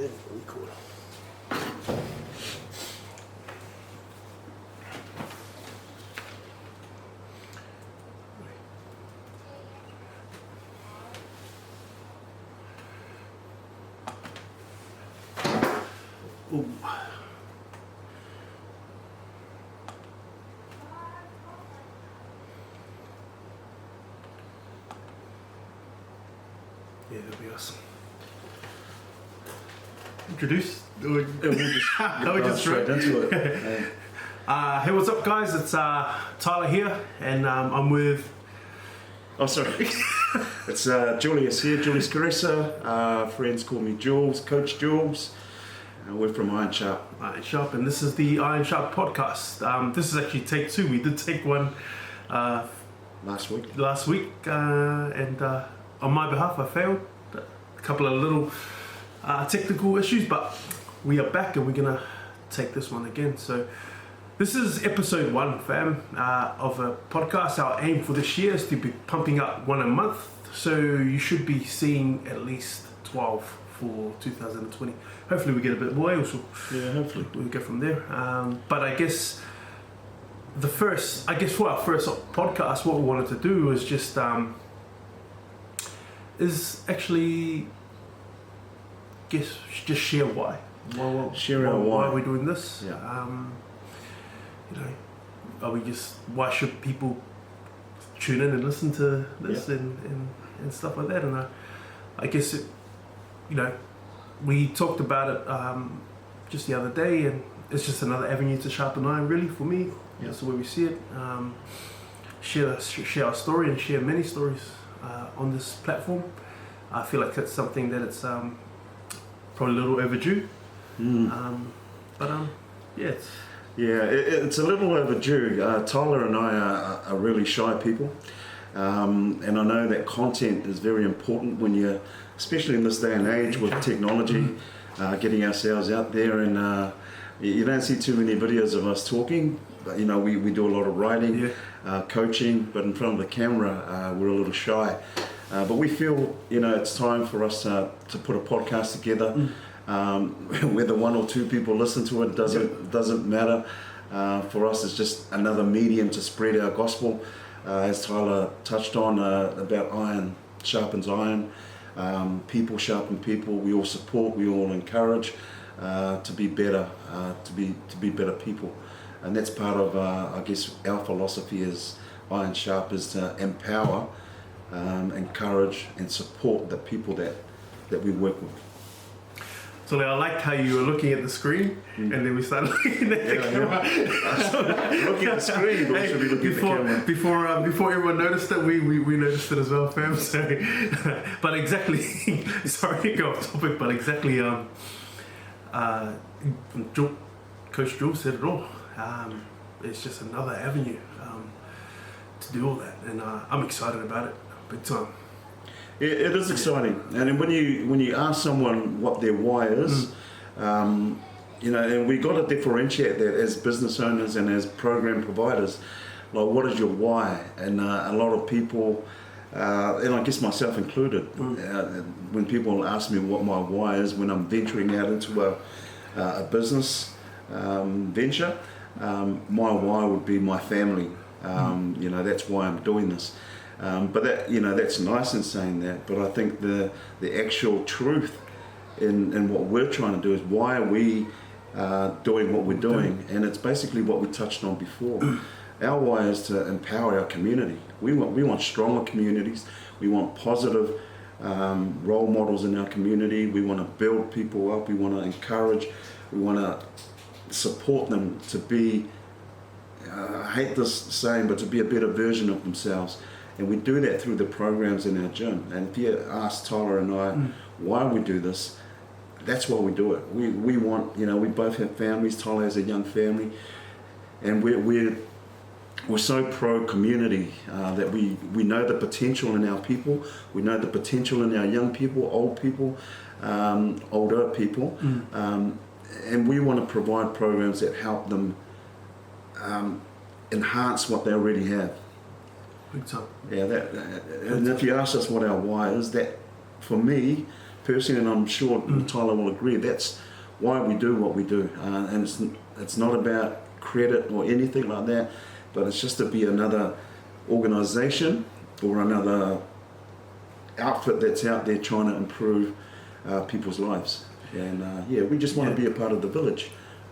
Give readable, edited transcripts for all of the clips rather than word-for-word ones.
then record. Ooh. Yeah, that'll be awesome. Introduce? We'll just straight into it. Hey, what's up, guys? It's Tyler here, and I'm with. Oh, sorry. It's Julius here, Julius Caressa. Friends call me Jules, Coach Jules. We're from Ironsharp. Ironsharp, and this is the Ironsharp podcast. This is actually take 2. We did take one Last week. And on my behalf, I failed. A couple of little technical issues, but we are back and we're gonna take this one again. So this is episode 1, fam, of a podcast. Our aim for this year is to be pumping up 1 a month. So you should be seeing at least 12 for 2020. Hopefully we get a bit more. Yeah, hopefully we'll go from there. But I guess for our first podcast, what we wanted to do was just just share why. Why are we doing this? Yeah. Why should people tune in and listen to this and stuff like that? And I guess we talked about it just the other day, and it's just another avenue to sharpen iron, really, for me. Yeah. That's the way we see it. Share our story and share many stories on this platform. I feel like that's something that it's probably a little overdue. Yeah. It's a little overdue. Tyler and I are really shy people. And I know that content is very important when you're, especially in this day and age with technology, getting ourselves out there, and you don't see too many videos of us talking, but we do a lot of writing, coaching, but in front of the camera we're a little shy. But we feel it's time for us to put a podcast together. Whether 1 or 2 people listen to it doesn't matter. For us, it's just another medium to spread our gospel. As Tyler touched on about iron sharpens iron, people sharpen people. We all support, we all encourage to be better, to be better people, and that's part of our philosophy as Ironsharp is to empower, encourage, and support the people that we work with. So I liked how you were looking at the screen, and then we started looking at the camera. Looking at the screen, but we should be looking at the camera. Before everyone noticed it, we noticed it as well, fam. So, but exactly, sorry to go off topic, but exactly, Coach Jules said it all. It's just another avenue to do all that, and I'm excited about it, big time. It is exciting, and when you ask someone what their why is, and we got to differentiate that as business owners and as program providers. Like, what is your why? And a lot of people, and I guess myself included, when people ask me what my why is when I'm venturing out into a business venture, my why would be my family. That's why I'm doing this. But that's nice in saying that, but I think the actual truth in what we're trying to do is why are we doing what we're doing, and it's basically what we touched on before. Our why is to empower our community. We want stronger communities. We want positive role models in our community. We want to build people up. We want to encourage. We want to support them to be, I hate this saying, but to be a better version of themselves. And we do that through the programs in our gym. And if you ask Tyler and I why we do this, that's why we do it. We want, we both have families. Tyler has a young family, and we're so pro community that we know the potential in our people. We know the potential in our young people, old people, older people, and we want to provide programs that help them enhance what they already have. Big time. Yeah, and if you ask us what our why is, that for me personally, and I'm sure Tyler will agree, that's why we do what we do. And it's not about credit or anything like that, but it's just to be another organisation or another outfit that's out there trying to improve people's lives. And we just want to be a part of the village.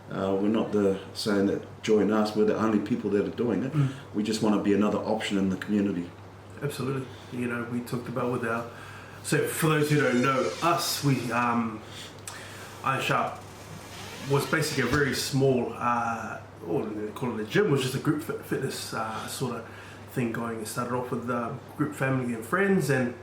We're not saying that join us, we're the only people that are doing it. We just want to be another option in the community. Absolutely. You know, we talked about with our, so for those who don't know us, we Ironsharp was basically a very small, or they call it a gym, was just a group fitness sort of thing going. It started off with group family and friends, and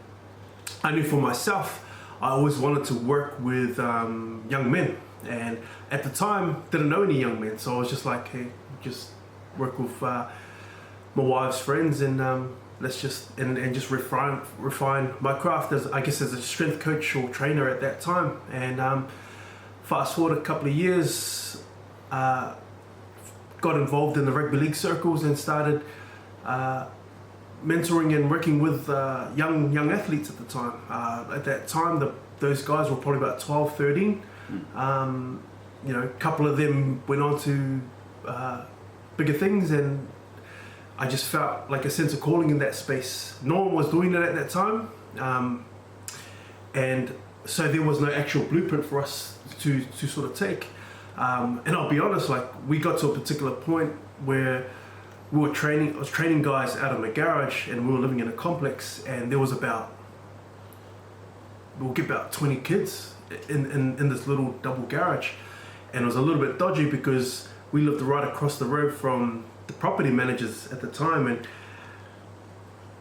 I knew for myself I always wanted to work with young men, and at the time didn't know any young men, so I was just like, hey, just work with my wife's friends, and let's just refine my craft as, I guess, as a strength coach or trainer at that time. And fast forward a couple of years, got involved in the rugby league circles and started mentoring and working with young athletes at the time. At that time, those guys were probably about 12, 13. You know, a couple of them went on to bigger things, and I just felt like a sense of calling in that space. No one was doing it at that time, and so there was no actual blueprint for us to sort of take. And I'll be honest, like, we got to a particular point where I was training guys out of my garage, and we were living in a complex, and there was we'll get about 20 kids in this little double garage, and it was a little bit dodgy because we lived right across the road from the property managers at the time, and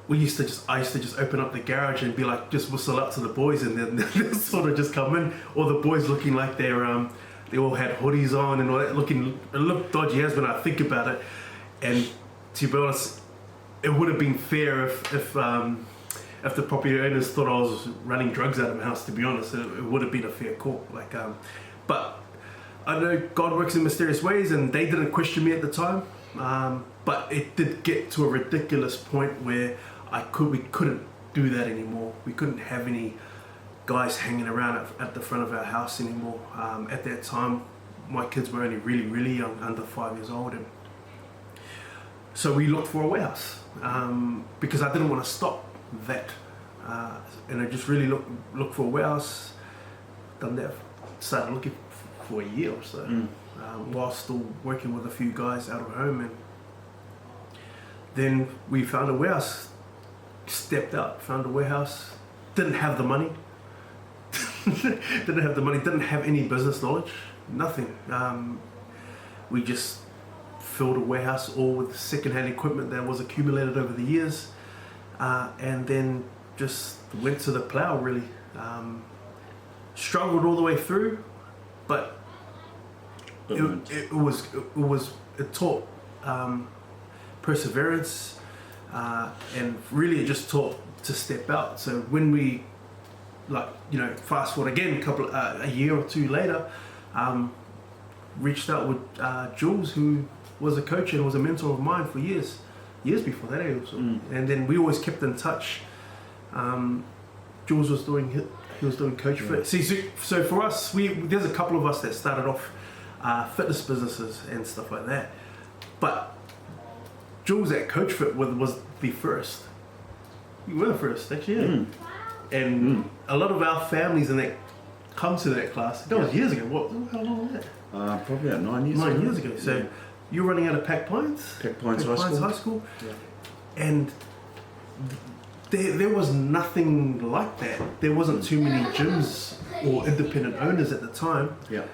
I used to just open up the garage and be like, just whistle up to the boys, and then they'll sort of just come in, all the boys looking like they all had hoodies on and all that, it looked dodgy as when I think about it. And to be honest, it would have been fair if the property owners thought I was running drugs out of my house. To be honest, it would have been a fair call. Like, but I know God works in mysterious ways, and they didn't question me at the time. But it did get to a ridiculous point where we couldn't do that anymore. We couldn't have any guys hanging around at the front of our house anymore. At that time, my kids were only really, really young, under 5 years old, and so we looked for a warehouse because I didn't want to stop that, and I just really looked for a warehouse. Done that, started looking for a year or so, while still working with a few guys out of home, and then we found a warehouse. Stepped out, found a warehouse. Didn't have the money. Didn't have any business knowledge. Nothing. We just filled a warehouse all with second-hand equipment that was accumulated over the years, and then just went to the plow, really. Struggled all the way through, but it taught perseverance, and really it just taught to step out. So when we, fast forward again a year or two later, reached out with Jules, who was a coach and was a mentor of mine for years before that also. And then we always kept in touch. Jules was doing coach fit. See, so for us, there's a couple of us that started off fitness businesses and stuff like that, but Jules at Coach Fit was the first. We were the first, actually, yeah. And a lot of our families in that come to that class. That was years ago. How long was that? Probably about 9 years. 9 years ago. So you're running out of Pack Pines High School, yeah. And there was nothing like that. There wasn't too many gyms or independent owners at the time. Yeah.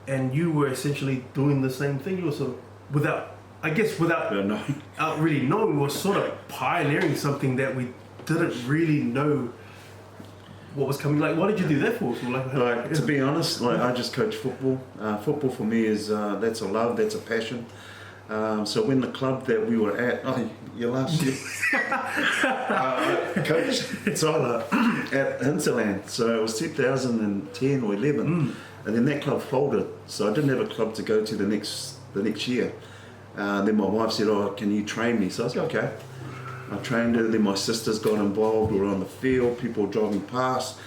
And you were essentially doing the same thing. You were sort of without really knowing, we were sort of pioneering something that we didn't really know what was coming. Like, what did you do that for? To be honest, I just coach football. Football for me is that's a love, that's a passion. So when the club that we were at, you last year, coach Tyler at Hinterland. So it was 2010 or 11, and then that club folded. So I didn't have a club to go to the next year. Then my wife said, can you train me? So I said, okay. I trained her. Then my sisters got involved. We were on the field. People were driving past.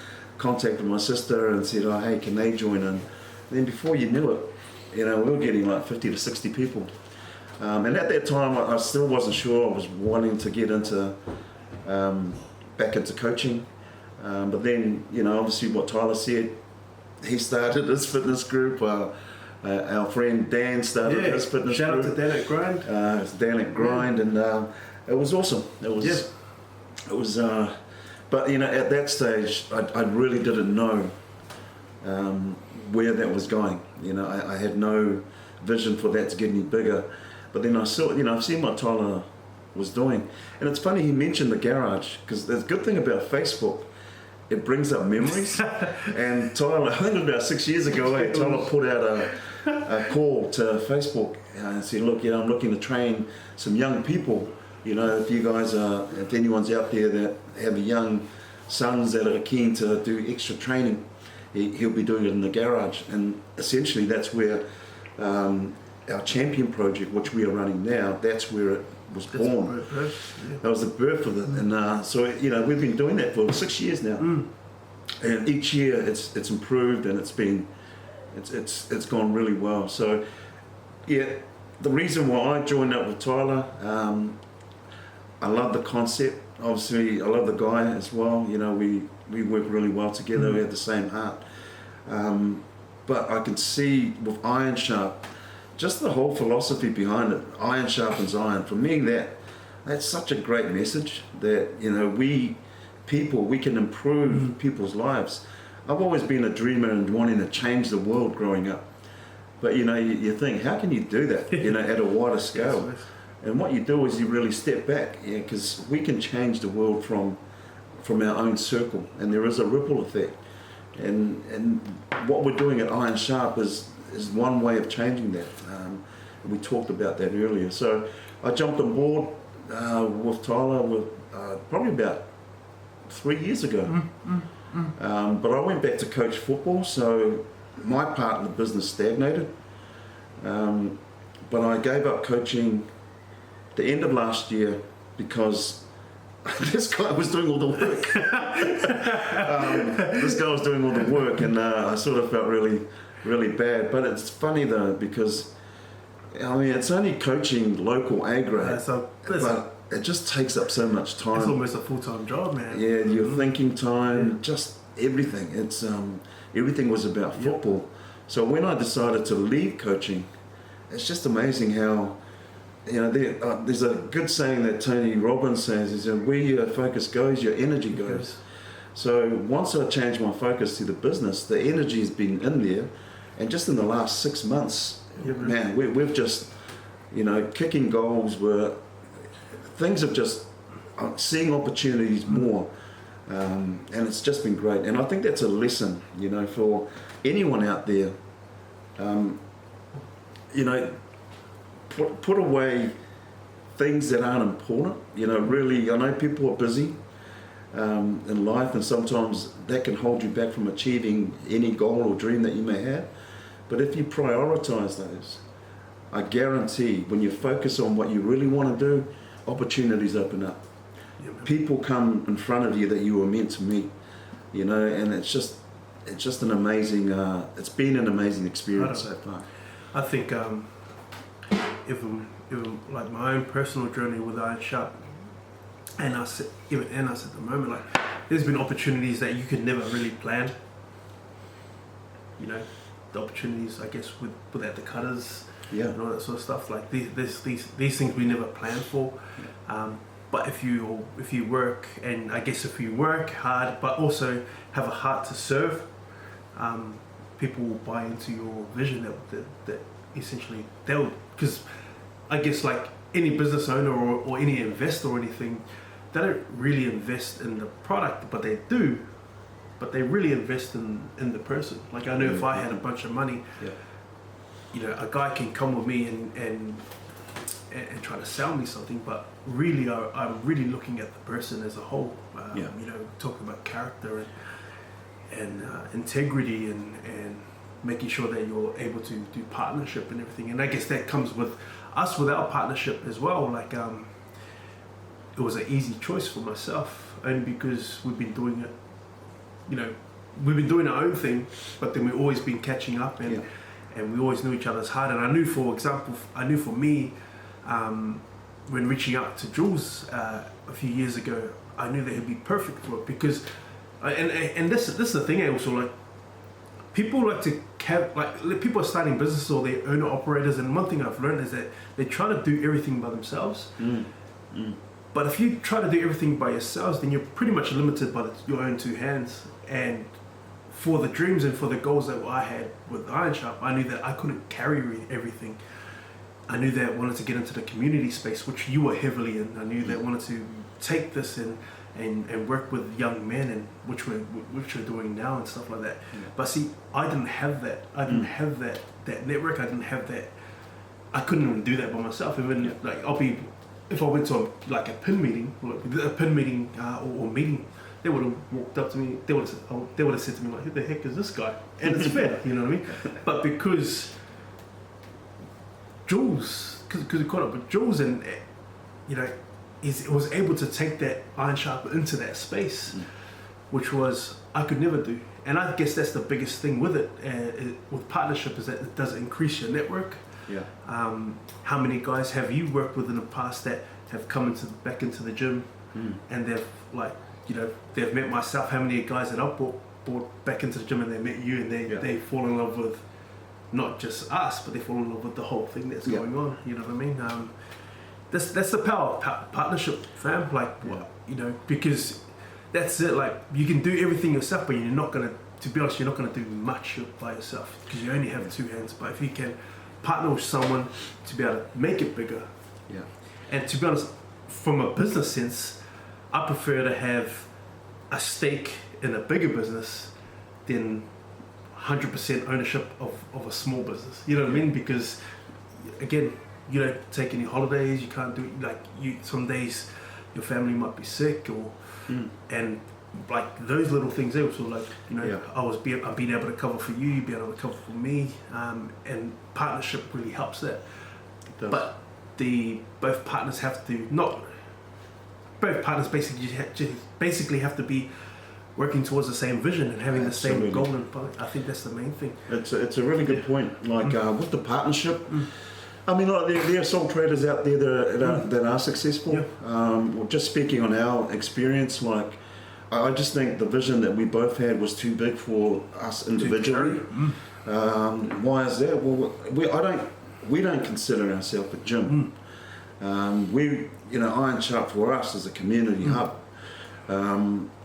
contacted my sister and said, oh, hey, can they join in? And then before you knew it, we were getting like 50 to 60 people. And at that time, I still wasn't sure. I was wanting to get into back into coaching. But then, obviously what Tyler said, he started his fitness group. Our friend Dan started his fitness shout group. Shout out to Dan at Grind. It's Dan at Grind, and it was awesome. It was, but at that stage, I really didn't know where that was going. I had no vision for that to get any bigger. But then I saw, I've seen what Tyler was doing, and it's funny he mentioned the garage, because the good thing about Facebook, it brings up memories. And Tyler, I think it was about 6 years ago, Tyler put out a call to Facebook and said, look, I'm looking to train some young people. If anyone's out there that have young sons that are keen to do extra training, he'll be doing it in the garage. And essentially that's where our champion project, which we are running now, that's where it was born. That was the birth of it. And so we've been doing that for 6 years now. And each year it's improved, and it's gone really well. So the reason why I joined up with Tyler, I love the concept. Obviously, I love the guy as well. We work really well together. We have the same heart. But I can see with Ironsharp, just the whole philosophy behind it. Iron sharpens iron. For me, that's such a great message that we can improve people's lives. I've always been a dreamer and wanting to change the world growing up. But you think, how can you do that? At a wider scale. Yes. And what you do is you really step back, because we can change the world from our own circle, and there is a ripple effect. And what we're doing at Ironsharp is one way of changing that. We talked about that earlier. So I jumped on board with Tyler probably about 3 years ago. But I went back to coach football, so my part of the business stagnated. But I gave up coaching the end of last year because this guy was doing all the work. This guy was doing all the work, and I sort of felt really, really bad. But it's funny though, because it's only coaching local A grade, but it just takes up so much time. It's almost a full-time job, man. Yeah, your thinking time, just everything. It's everything was about football. So when I decided to leave coaching, it's just amazing how. There's a good saying that Tony Robbins says, is where your focus goes, your energy goes. So once I changed my focus to the business, the energy has been in there, and just in the last 6 months, man, we've just, kicking goals, things have just, seeing opportunities more, and it's just been great. And I think that's a lesson, for anyone out there, Put away things that aren't important. Really, I know people are busy in life, and sometimes that can hold you back from achieving any goal or dream that you may have. But if you prioritize those, I guarantee when you focus on what you really want to do, opportunities open up. People come in front of you that you were meant to meet, and it's just an amazing, it's been an amazing experience so far. I think, even like my own personal journey with Ironsharp, and us at the moment, like there's been opportunities that you could never really plan. The opportunities, I guess, without the cutters, and all that sort of stuff. Like these things we never planned for. But if you work, and I guess if you work hard, but also have a heart to serve, people will buy into your vision that essentially they'll. Because I guess like any business owner or any investor or anything, they don't really invest in the product, but they do. But they really invest in the person. Like I know if I had a bunch of money, a guy can come with me and try to sell me something, but really I'm really looking at the person as a whole. Talking about character and integrity and making sure that you're able to do partnership and everything. And I guess that comes with us with our partnership as well. Like it was an easy choice for myself, only because we've been doing it, we've been doing our own thing, but then we've always been catching up, and we always knew each other's heart. And I knew, for example, for me, when reaching out to Jules a few years ago, I knew that he'd be perfect for it, because, and this is the thing. Also, like, people like to people are starting businesses, or they're owner operators, and one thing I've learned is that they try to do everything by themselves. But if you try to do everything by yourselves, then you're pretty much limited by your own two hands. And for the dreams and for the goals that I had with Ironsharp, I knew that I couldn't carry everything. I knew that I wanted to get into the community space, which you were heavily in. I knew that I wanted to take this and work with young men, and which we're doing now and stuff like that. But see, I didn't have that. I didn't have that network. I didn't have that. I couldn't even do that by myself. Even like if I went to a PIN meeting, or meeting, they would have walked up to me. They would have said to me, like, "Who the heck is this guy?" And it's fair, you know what I mean? But because Jules, because we caught up with Jules, and he was able to take that Ironsharp into that space, which was I could never do. And I guess that's the biggest thing with it, with partnership, is that it does increase your network. How many guys have you worked with in the past that have come back into the gym, and they've they've met myself? How many guys that I've brought back into the gym, and they met you, and they fall in love with not just us, but they fall in love with the whole thing that's going on. You know what I mean? That's the power of partnership, fam. Because that's it. Like, you can do everything yourself, but you're not gonna. To be honest, you're not gonna do much by yourself, because you only have two hands. But if you can partner with someone to be able to make it bigger. And to be honest, from a business sense, I prefer to have a stake in a bigger business than 100% ownership of a small business. You know what I mean? Because, again, you don't take any holidays, you can't do, some days your family might be sick, and like those little things there. So I'm being able to cover for you being able to cover for me, and partnership really helps that. But both partners basically have to be working towards the same vision and having the same goal. And I think that's the main thing. It's a really good point. With the partnership, I mean, there are sole traders out there that are successful. Just speaking on our experience, I just think the vision that we both had was too big for us individually. Why is that? Well, we don't consider ourselves a gym. Ironsharp for us is a community hub.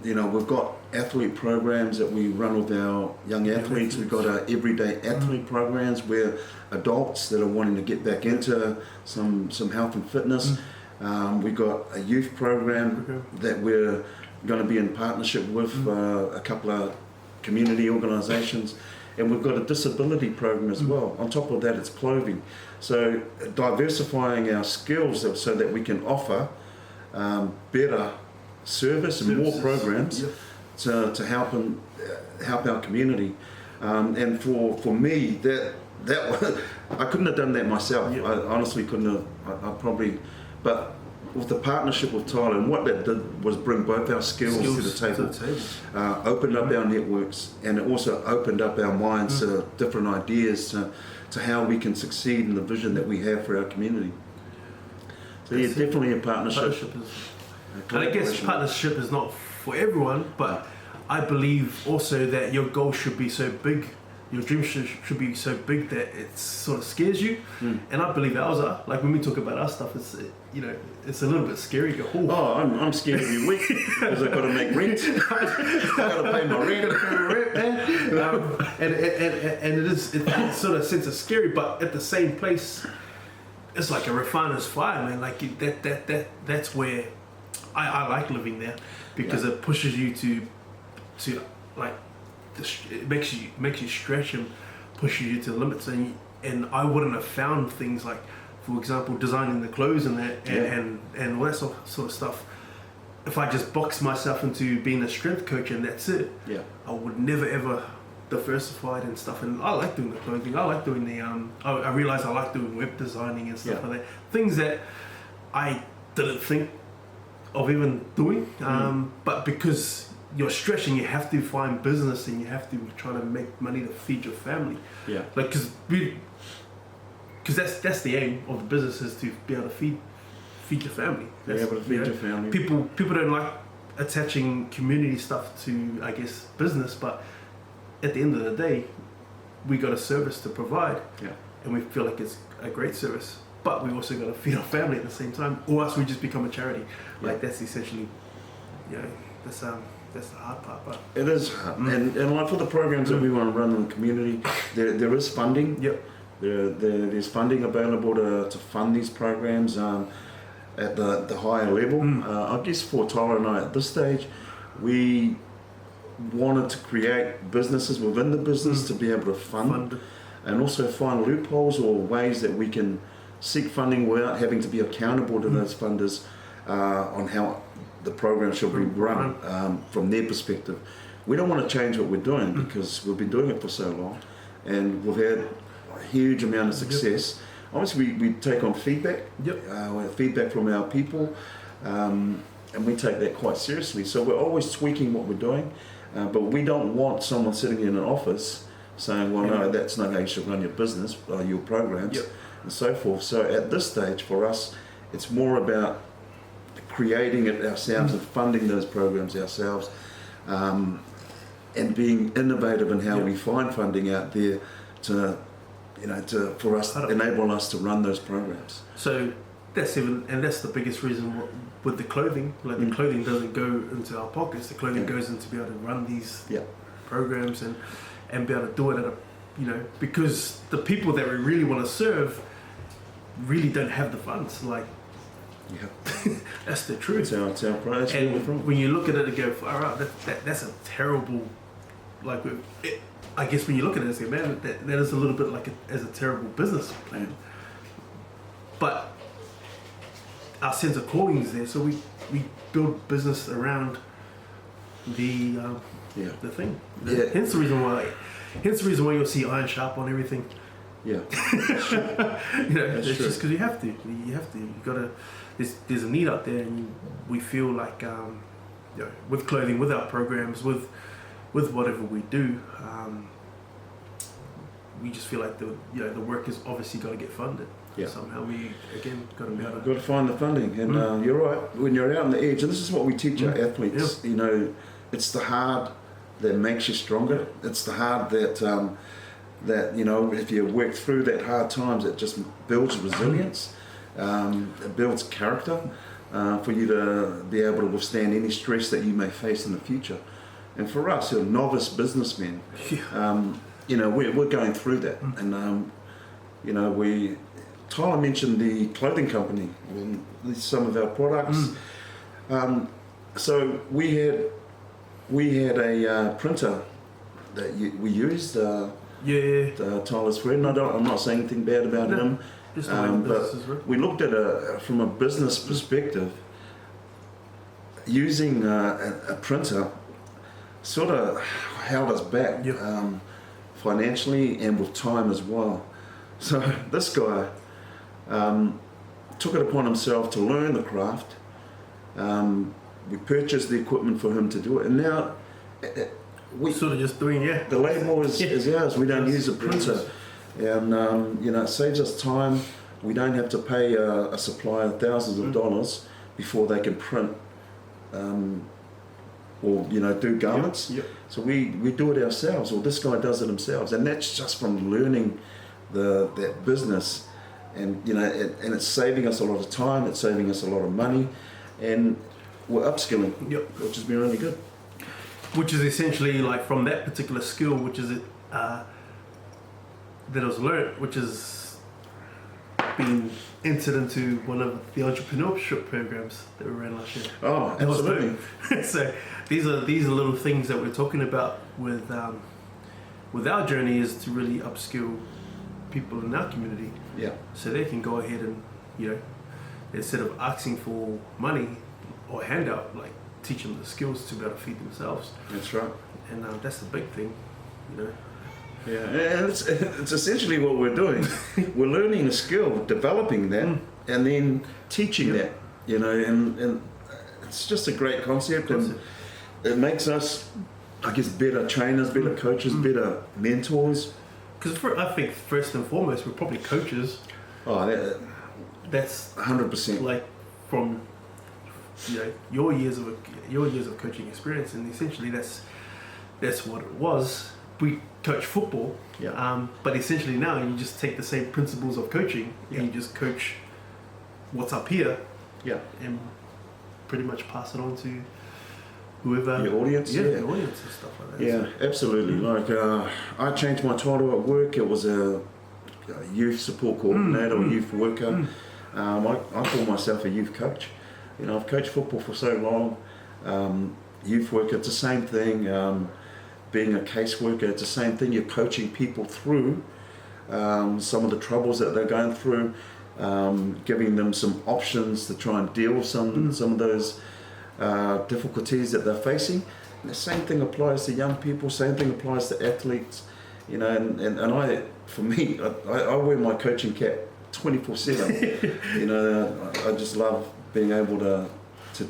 We've got athlete programs that we run with our young athletes. We've got our everyday athlete programs where adults that are wanting to get back into some health and fitness. We've got a youth program that we're going to be in partnership with a couple of community organisations, and we've got a disability program as well. On top of that, it's clothing. So diversifying our skills so that we can offer better service and more programs to help our community. And for me, that I couldn't have done that myself. I honestly couldn't have. I probably, but with the partnership with Tyler, and what that did was bring both our skills to the table. Opened up our networks, and it also opened up our minds to different ideas to how we can succeed in the vision that we have for our community. So definitely a partnership. And I guess partnership is not for everyone, but I believe also that your goal should be so big, your dream should be so big that it sort of scares you. And I believe ours are. Like, when we talk about our stuff, it's it's a little bit scary. You go, I'm scared every week because I've got to make rent. I've got to pay my rent. And it's sort of sense of scary, but at the same place, it's like a refiner's fire, man. Like that's where I like living there, because it pushes you to like, it makes you stretch and pushes you to the limits, and I wouldn't have found things like, for example, designing the clothes and that and all that sort of stuff if I just boxed myself into being a strength coach and that's it. I would never ever diversified and stuff. And I like doing the clothing. I like doing the I realized I like doing web designing and stuff like that, things that I didn't think of even doing, but because you're stretching, you have to find business and you have to try to make money to feed your family. Yeah. Like, because that's the aim of the business, is to be able to feed your family. Be able to feed your family. People don't like attaching community stuff to, I guess, business, but at the end of the day, we got a service to provide, Yeah. and we feel like it's a great service. But we also got to feed our family at the same time, or else we just become a charity. Yeah. Like, that's essentially, that's the hard part. But It is hard. And like for the programs that we want to run in the community, there is funding. yep, There's funding available to fund these programs at the higher level. I guess for Tyler and I at this stage, we wanted to create businesses within the business to be able to fund and also find loopholes or ways that we can seek funding without having to be accountable to those funders on how the program should be run from their perspective. We don't want to change what we're doing because we've been doing it for so long and we've had a huge amount of success. Obviously, we take on feedback. We have feedback from our people, and we take that quite seriously. So we're always tweaking what we're doing, but we don't want someone sitting in an office saying, well, no, that's not how you should run your business, your programs, and so forth. So at this stage, for us, it's more about creating it ourselves and funding those programs ourselves, and being innovative in how we find funding out there to enable us to run those programs. So that's the biggest reason with the clothing. Like, the clothing doesn't go into our pockets. The clothing goes in to be able to run these programs and be able to do it at because the people that we really want to serve really don't have the funds. Like, that's the truth. That's our price. And when you look at it and go, all right, that's a terrible, like, I guess when you look at it and say, man, that is a little bit like as a terrible business plan. But our sense of calling is there, so we build business around the thing. Hence the reason why you'll see Ironsharp on everything. Yeah. It's just because you have to. You gotta. There's a need out there, and we feel like with clothing, with our programs, with whatever we do, we just feel like the work is obviously got to get funded. Somehow we again got to be able to. Got to find the funding, and you're right. When you're out on the edge, and this is what we teach our athletes. It's the hard that makes you stronger. It's the hard that if you work through that hard times, it just builds resilience. It builds character for you to be able to withstand any stress that you may face in the future. And for us, novice businessmen, we're going through that. And Tyler mentioned the clothing company and some of our products. So we had a printer that we used. Tyler's friend. I'm not saying anything bad about him. But we looked at from a business perspective, using a printer sort of held us back financially and with time as well. So this guy took it upon himself to learn the craft. We purchased the equipment for him to do it, and now we sort of just doing the label is ours. We don't use a printer. And it saves us time. We don't have to pay a supplier thousands of dollars before they can print or do garments. So we do it ourselves, or this guy does it himself, and that's just from learning that business. And and it's saving us a lot of time. It's saving us a lot of money, and we're upskilling, which has been really good. Which is essentially like from that particular skill, which is that was learnt, which is being entered into one of the entrepreneurship programs that we ran last year. Oh, absolutely. So these are little things that we're talking about with our journey, is to really upskill people in our community. So they can go ahead and instead of asking for money or handout, like teach them the skills to be able to feed themselves. That's right. And that's the big thing, Yeah, and it's essentially what we're doing. We're learning a skill, developing that, and then teaching that. And it's just a great concept. And it makes us, I guess, better trainers, better coaches, better mentors. Because I think first and foremost, we're probably coaches. Oh, That's 100%. like from your years of coaching experience, and essentially that's what it was. We coach football, but essentially now you just take the same principles of coaching and you just coach what's up here, and pretty much pass it on to whoever your audience, the audience and stuff like that. Yeah, absolutely. Like I changed my title at work. It was a youth support coordinator or youth worker. I call myself a youth coach. I've coached football for so long. Youth worker, it's the same thing. Being a caseworker, it's the same thing. You're coaching people through some of the troubles that they're going through, giving them some options to try and deal with some of those difficulties that they're facing. And the same thing applies to young people. Same thing applies to athletes. And I, for me, I wear my coaching cap 24/7. I just love being able to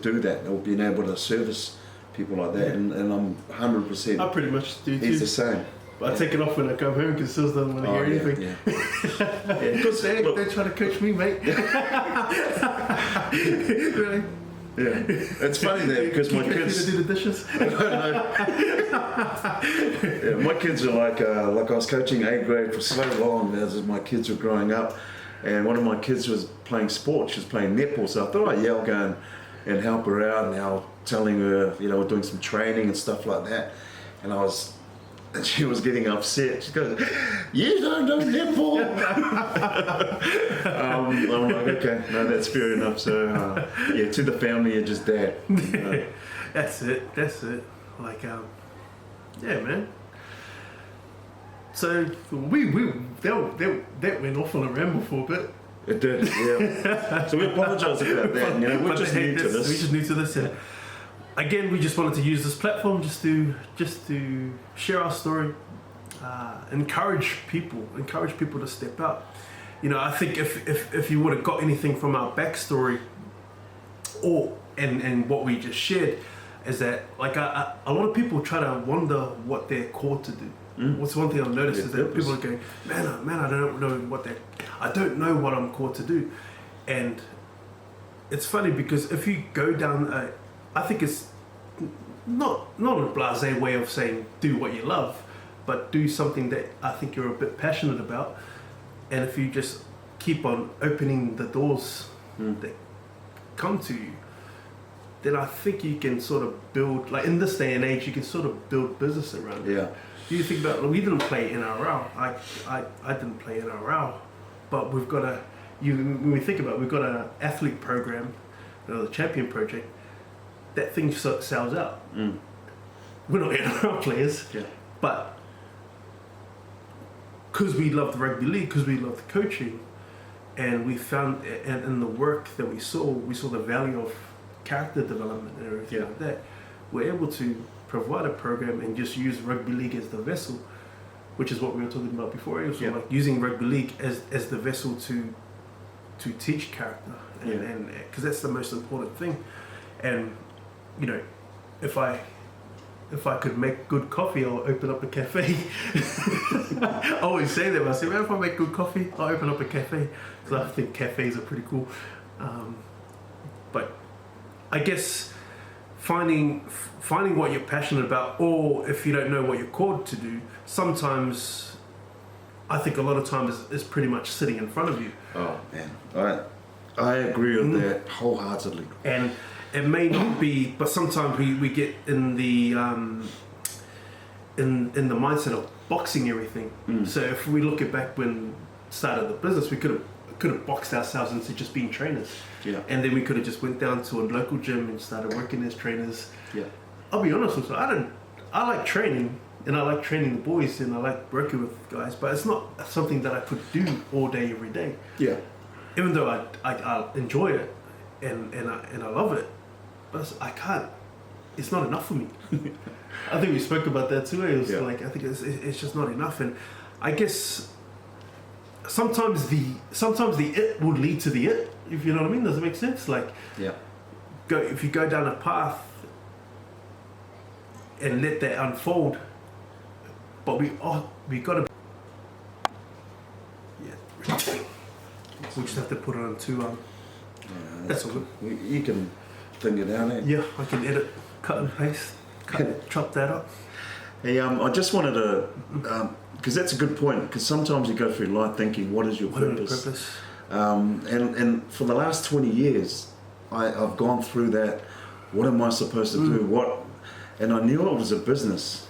do that, or being able to service people like that, and I'm 100%. I pretty much do too. He's the same. But I take it off when I come home because still doesn't want to hear anything. Yeah. Because they're trying to coach me, mate. Really? Yeah. It's funny that because my kids do the dishes. My kids are like I was coaching A grade for so long as my kids were growing up, and one of my kids was playing sport. She was playing netball, so I thought I'd go and help her out, and I was telling her, we're doing some training and stuff like that, and she was getting upset. She goes, "You don't know netball." I'm like, okay, no, that's fair enough. So to the family, you're just dad. That's it. Like, man. So that went off on a ramble for a bit. It did, yeah. So we apologise about that. We're just new to this. We're just new to this. And again, we just wanted to use this platform just to share our story, encourage people to step up. I think if you would have got anything from our backstory, and what we just shared, is that like a lot of people try to wonder what they're called to do. What's one thing I've noticed is that people are going, man, I don't know I don't know what I'm called to do. And it's funny because if you go down I think it's not a blasé way of saying do what you love, but do something that I think you're a bit passionate about. And if you just keep on opening the doors that come to you, then I think you can sort of build, like in this day and age, you can sort of build business around it. Yeah. You think about, we didn't play NRL. I didn't play NRL, but we've got when we think about it, we've got an athlete program, the Champion Project. That thing sells out. We're not NRL players, but because we loved the rugby league, because we loved the coaching, and we found, and in the work that we saw the value of character development and everything like that. We're able to provide a program and just use rugby league as the vessel, which is what we were talking about before. It was like using rugby league as the vessel to teach character, and because that's the most important thing. And if I could make good coffee, I'll open up a cafe. I always say that. I say, well, if I make good coffee, I'll open up a cafe. So I think cafes are pretty cool. But I guess finding what you're passionate about, or if you don't know what you're called to do, sometimes I think a lot of times is pretty much sitting in front of you. Oh man, I agree with that wholeheartedly. And it may not be, but sometimes we get in the in the mindset of boxing everything. So if we look at back when started the business, we could have boxed ourselves into just being trainers. Yeah. And then we could have just went down to a local gym and started working as trainers. Yeah. I'll be honest with you, I like training, and I like training the boys, and I like working with guys, but it's not something that I could do all day, every day. Yeah. Even though I enjoy it and I love it, but I can't. It's not enough for me. I think we spoke about that too. It was like, I think it's just not enough, and I guess sometimes the it will lead to the it, if you know what I mean. Does it make sense? Like, if you go down a path and let that unfold. But we got to. Yeah. We just have to put it on to. That's all good. You can think it out, eh? Yeah, I can edit, cut and paste, chop that up. Hey, I just wanted to, because that's a good point. Because sometimes you go through life thinking, "What is your purpose?" And for the last 20 years, I've gone through that. What am I supposed to do? What? And I knew it was a business.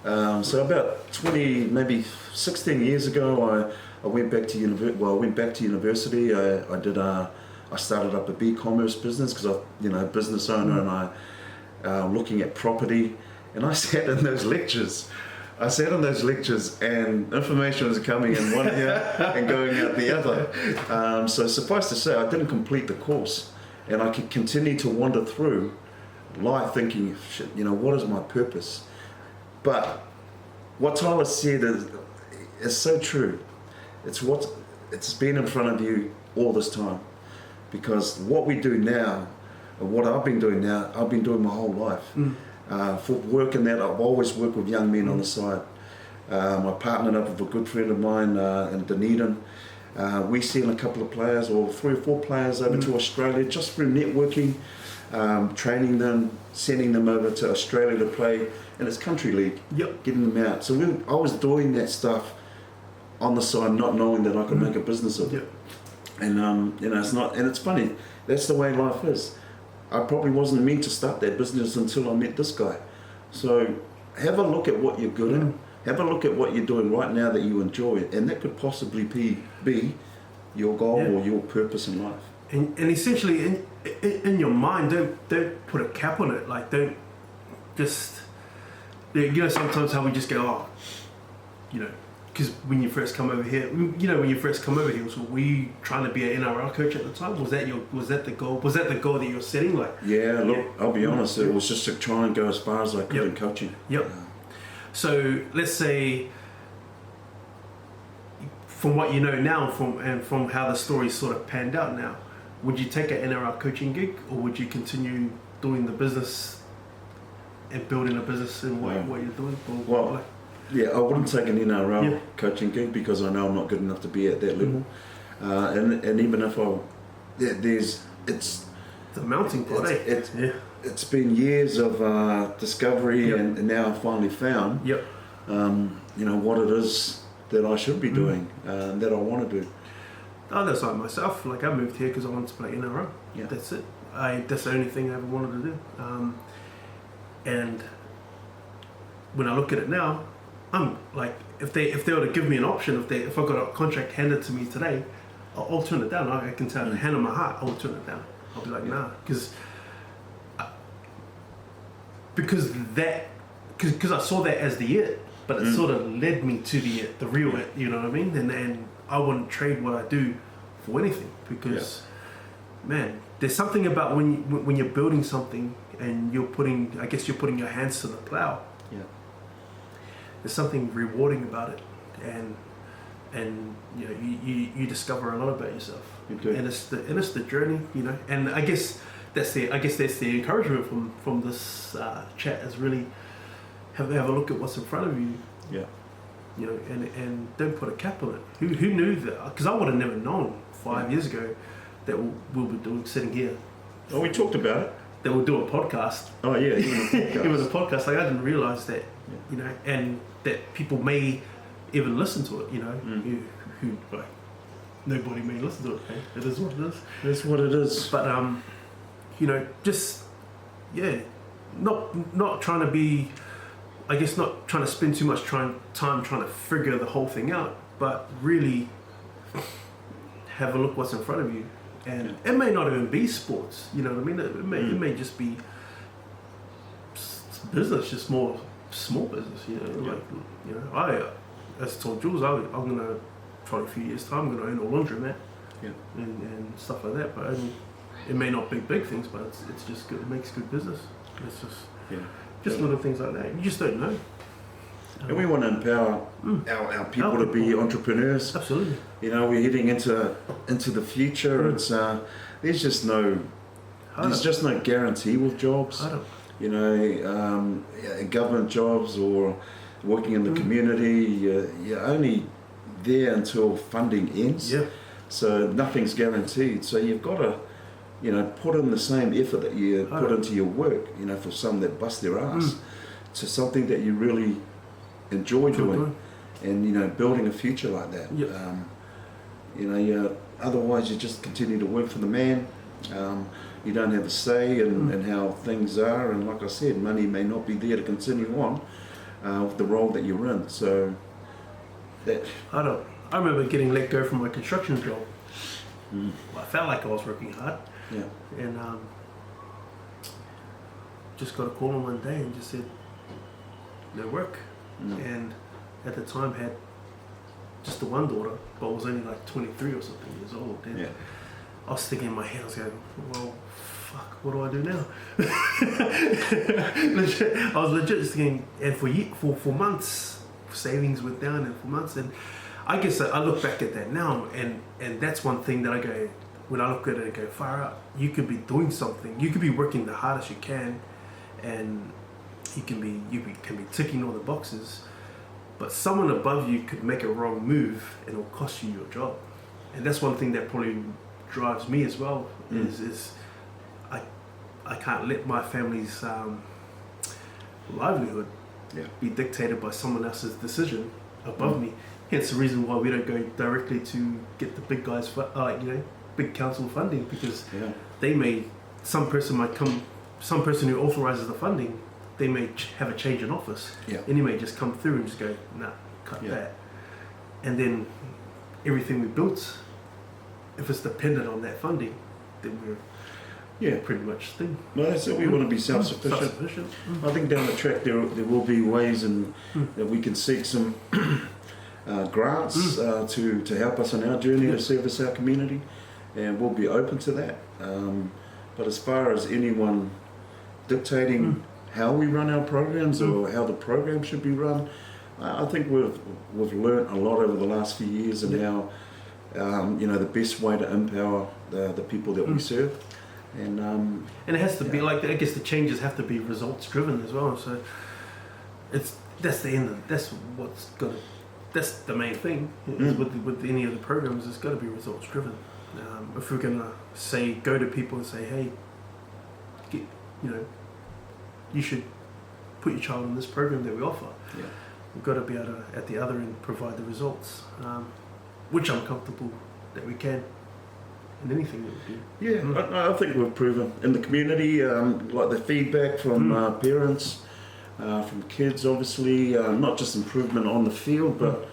So about 20, maybe 16 years ago, I went back to university. I started up a e-commerce business because I'm, business owner, and I looking at property. And I sat in those lectures. And information was coming in one ear and going out the other. So suffice to say, I didn't complete the course, and I could continue to wander through life thinking, shit, what is my purpose? But what Tyler said is so true. It's been in front of you all this time, because what we do now, and what I've been doing now, I've been doing my whole life. For work and that, I've always worked with young men on the side. I partnered up with a good friend of mine in Dunedin. We sent a couple of players, or 3 or 4 players, over to Australia just through networking, training them, sending them over to Australia to play in its country league, getting them out. So I was doing that stuff on the side, not knowing that I could make a business of it. And it's not, and it's funny. That's the way life is. I probably wasn't meant to start that business until I met this guy. So have a look at what you're good at. Have a look at what you're doing right now that you enjoy, and that could possibly be your goal or your purpose in life. And essentially, in your mind, don't put a cap on it. Like, don't just, sometimes how we just go, because when you first come over here, so were you trying to be an NRL coach at the time? Was that the goal? Was that the goal that you were setting? Like, I'll be honest, it was just to try and go as far as I could in coaching. So let's say, from what you know now, from how the story sort of panned out now, would you take an NRL coaching gig, or would you continue doing the business and building a business in what you're doing? I wouldn't take an NRL coaching gig because I know I'm not good enough to be at that level. And even if it's the mounting part. It's been years of discovery, and now I finally found what it is that I should be doing, that I want to do. Oh, that's like myself. Like, I moved here because I wanted to play NRL. That's it. That's the only thing I ever wanted to do. And when I look at it now, I'm like, if they were to give me an option, if I got a contract handed to me today, I'll turn it down. I can tell, hand on my heart, I'll turn it down. I'll be like, nah, because I saw that as the it, but it sort of led me to the real it. You know what I mean? And I wouldn't trade what I do for anything, because man, there's something about when you're building something and you're putting your hands to the plow. There's something rewarding about it, and you discover a lot about yourself. You do. And it's the journey, And I guess that's the encouragement from this chat, is really have a look at what's in front of you. And don't put a cap on it. Who knew that? Because I would have never known 5 years ago that we'll be sitting here. Oh, we talked about it. That we'll do a podcast. Oh yeah, It was a podcast. Like, I didn't realise that, and that people may even listen to it. Who like, nobody may listen to it. Okay? It is what it is. That's what it is. But just not trying to be, I guess, not trying to spend too much time trying to figure the whole thing out, but really have a look what's in front of you. And it may not even be sports, you know what I mean? It may just be business, just more small business, I, as I told Jules, I'm gonna try in a few years' time, I'm gonna own a laundromat, and stuff like that. But it may not be big things, but it's just good. It makes good business. It's just little things like that. You just don't know. And we want to empower our people to be entrepreneurs. Absolutely. We're heading into the future. It's there's just no guarantee with jobs. you know, government jobs or working in the community, you're only there until funding ends. Yeah. So nothing's guaranteed. So you've got to, you know, put in the same effort that you put into your work, you know, for some that bust their ass, to something that you really enjoy doing. And, you know, building a future like that. Yep. You know, otherwise you just continue to work for the man. You don't have a say in how things are, and like I said, money may not be there to continue on with the role that you're in. So that I remember getting let go from my construction job. I felt like I was working hard, and just got a call on one day and just said no work. And at the time had just the one daughter, but was only like 23 or something years old. And I was thinking in my head, I was going, well, fuck, what do I do now? I was legit just thinking, and for months, savings went down, and for months, and I guess I look back at that now, and that's one thing that I go, when I look at it, I go, far out, you could be doing something, you could be working the hardest you can, and you can be ticking all the boxes, but someone above you could make a wrong move and it'll cost you your job. And that's one thing that probably drives me as well, is I can't let my family's livelihood be dictated by someone else's decision above me. Hence the reason why we don't go directly to get the big guys, big council funding, because some person who authorizes the funding, they may have a change in office, and he may just come through and just go, nah, cut that. And then everything we built, if it's dependent on that funding, then we're pretty much thing. No, that's it. We want to be self-sufficient. I think down the track there will be ways that we can seek some grants to help us on our journey to service our community, and we'll be open to that. But as far as anyone dictating how we run our programs or how the program should be run, I think we've learnt a lot over the last few years, and how the best way to empower the people that we serve, and it has to be like, I guess the changes have to be results driven as well. So that's the main thing is with any of the programs. It's got to be results driven. If we're gonna go to people and say, hey, you should put your child in this program that we offer. We've got to be able to, at the other end, provide the results, which I'm comfortable that we can in anything that we do. I think we've proven in the community, like the feedback from parents, from kids, obviously, not just improvement on the field, but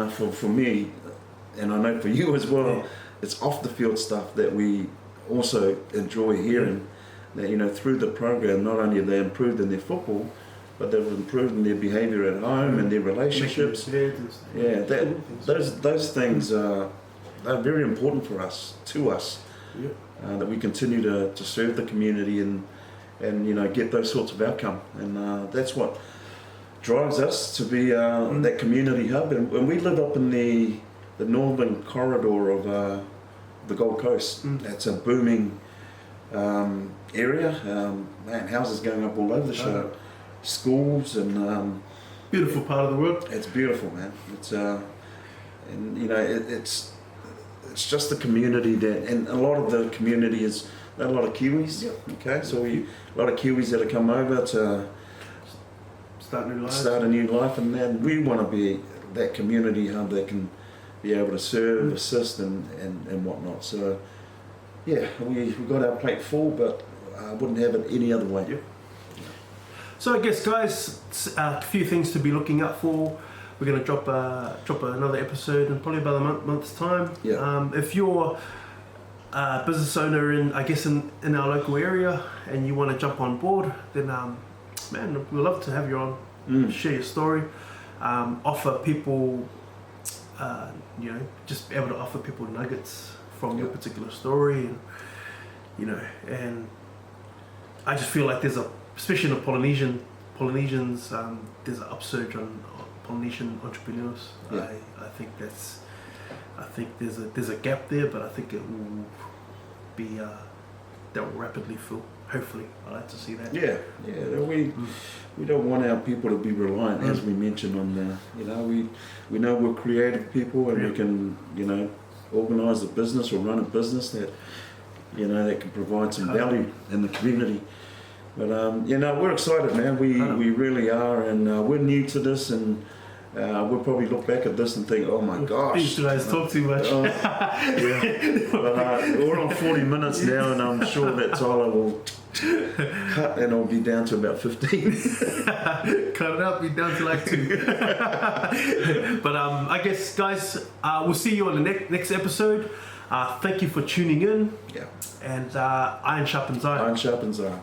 for me, and I know for you as well, it's off the field stuff that we also enjoy hearing. That, through the program, not only have they improved in their football, but they've improved in their behaviour at home and their relationships. Those things are very important for us, that we continue to serve the community and get those sorts of outcome, and that's what drives us to be that community hub. And we live up in the northern corridor of the Gold Coast. That's a booming area, houses going up all over the show, schools, and beautiful part of the world. It's beautiful, man. It's it's just the community that, and a lot of the community is a lot of Kiwis. Okay, so a lot of Kiwis that have come over to start a new life, and then we want to be that community hub that can be able to serve, assist, and whatnot. So we got our plate full, but I wouldn't have it any other way. So I guess, guys, a few things to be looking out for. We're going to drop another episode in probably about a month's time. If you're a business owner in our local area and you want to jump on board, then man, we'd love to have you on. Share your story, offer people, just be able to offer people nuggets from your particular story, and I just feel like especially in the Polynesians, there's an upsurge on Polynesian entrepreneurs. I think there's a gap there, but I think it will be that will rapidly fill. hopefully I like to see that. Yeah. We don't want our people to be reliant, as we mentioned on the, we know we're creative people and we can, organise a business or run a business that, that can provide some value in the community. But we're excited, man. We really are, and we're new to this, and we'll probably look back at this and think, oh my gosh, These guys talk too much. But we're on 40 minutes now, and I'm sure that Tyler will cut, and I'll be down to about 15. Cut it up, be down to like 2. But I guess, guys, we'll see you on the next episode. Thank you for tuning in. Yeah. And iron sharpens iron. Iron sharpens iron.